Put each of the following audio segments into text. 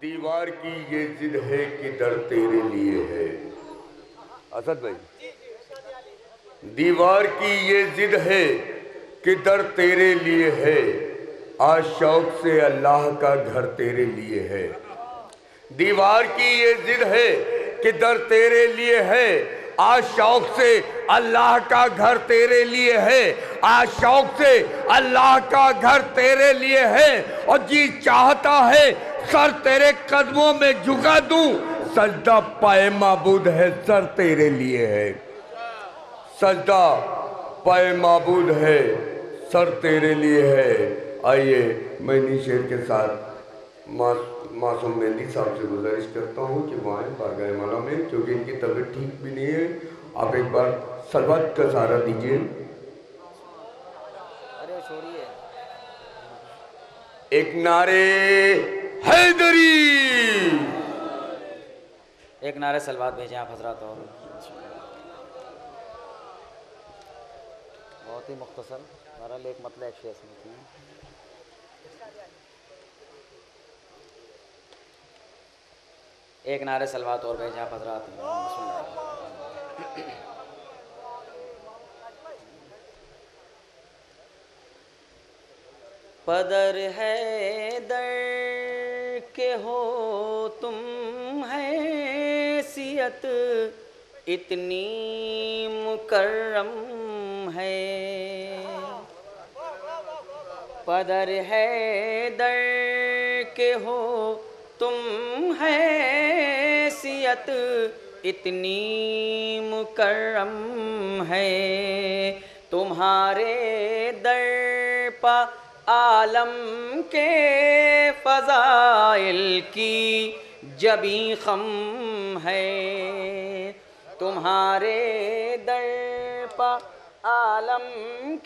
दीवार की ये जिद है कि दर तेरे लिए है। असद भाई, दीवार की ये जिद है कि दर तेरे लिए है, आज शौक से अल्लाह का घर तेरे लिए है। दीवार की ये जिद है कि दर तेरे लिए है, आज शौक से अल्लाह का घर तेरे लिए है, आज शौक से अल्लाह का घर तेरे लिए है। और जी चाहता है सर तेरे कदमों में झुका दूं, सजदा पाए माबूद है सर तेरे लिए है। सजदा पाए माबूद है सर तेरे लिए है। आइए मैं इन्हीं शेर के साथ मासूम मेहंदी साहब से गुजारिश करता हूँ कि वहाँ बारगाह मौला में, क्योंकि इनकी तबीयत ठीक भी नहीं है, आप एक बार सलवात का सहारा दीजिए। अरे छोड़िए, एक नारे हैदरी, एक नारे सलवात भेजें आप हजरात। और बहुत ही मुख्तसर, बहरहाल एक मतलब एक शेर सुनते हैं। एक नारे सलवात और भेजें आप हजरात। पदर है दर के हो तुम हैसियत इतनी मुकर्रम है। पदर है दर के हो तुम हैसियत इतनी मुकर्रम है। तुम्हारे दर पा आलम के फ़ज़ाइल की जबी खम है। तुम्हारे दर पा आलम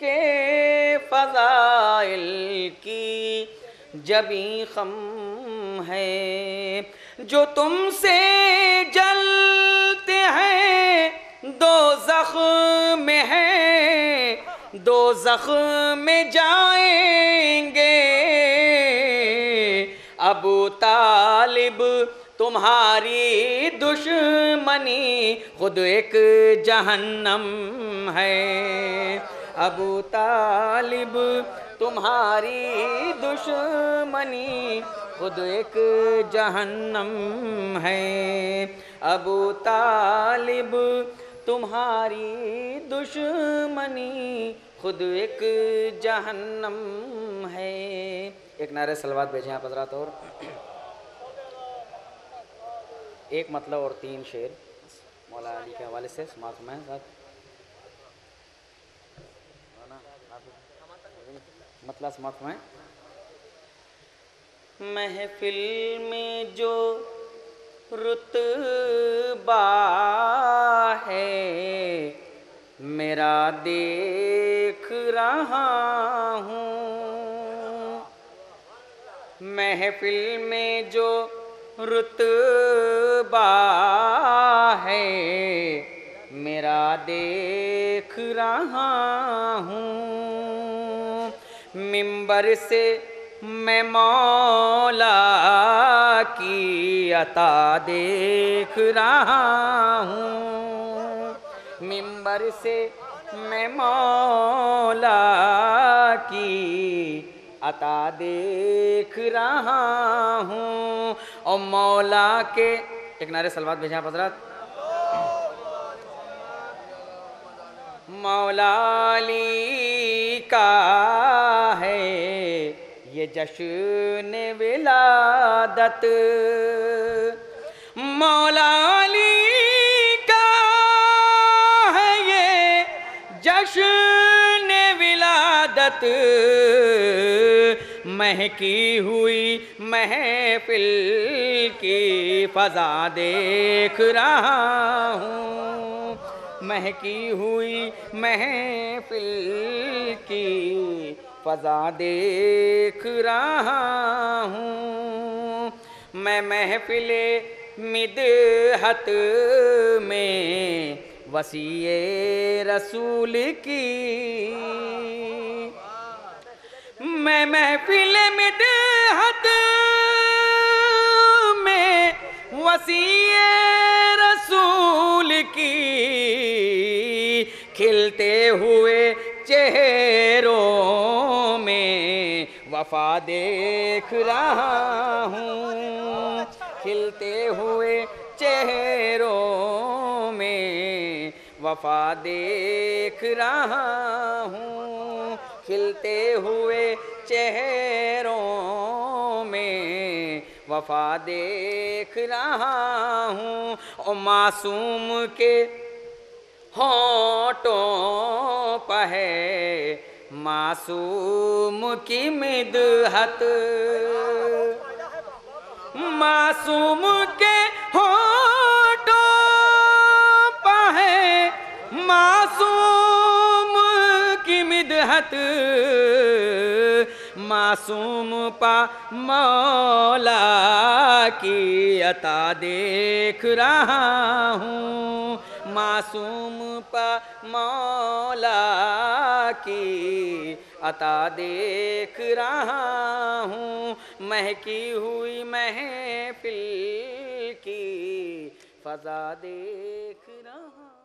के फ़ज़ाइल की जबी खम है। जो तुमसे जलते हैं दोज़ख में है, दोज़ख में जाएंगे। अबू तालिब तुम्हारी दुश्मनी खुद एक जहन्नम है। अबू तालिब तुम्हारी दुश्मनी खुद एक जहन्नम है। अबू तालिब तुम्हारी दुश्मनी खुद एक जहन्नम है। एक नारे सलवात भेजें आप हज़रात। और एक मतलब और तीन शेर मौला अली के हवाले से समाप्त में साथ मतलब समाप्त में। महफिल में जो रुतबा है मेरा देख रहा हूँ। महफिल में जो रुतबा है मेरा देख रहा हूँ। मिंबर से मैं मौला की अता देख रहा हूँ। मिंबर से मैं मौला की अता देख रहा हूँ। और मौला के एक नारे सलवात भेजा हज़रात। मौला अली का है ये जश्न विलादत। मौला अली का है ये जश्न विलादत। महकी हुई महफिल की फ़ज़ा देख रहा हूँ। महकी हुई महफिल की फ़ज़ा देख रहा हूँ। मैं महफिले मिदहत में वसीए रसूल की। मैं महफिले मिदहत मसीहे रसूल की खिलते हुए चेहरों में वफा देख रहा हूँ, खिलते हुए चेहरों में वफा देख रहा हूँ, खिलते हुए चेहरों में वफा देख रहा हूँ। ओ मासूम के होठों पर है मासूम की मिदहत, मासूम के होठों पर है मासूम की मिदहत, मासूम पा मौला की अता देख रहा हूँ, मासूम पा मौला की अता देख रहा हूँ। महकी हुई महफिल की फजा देख रहा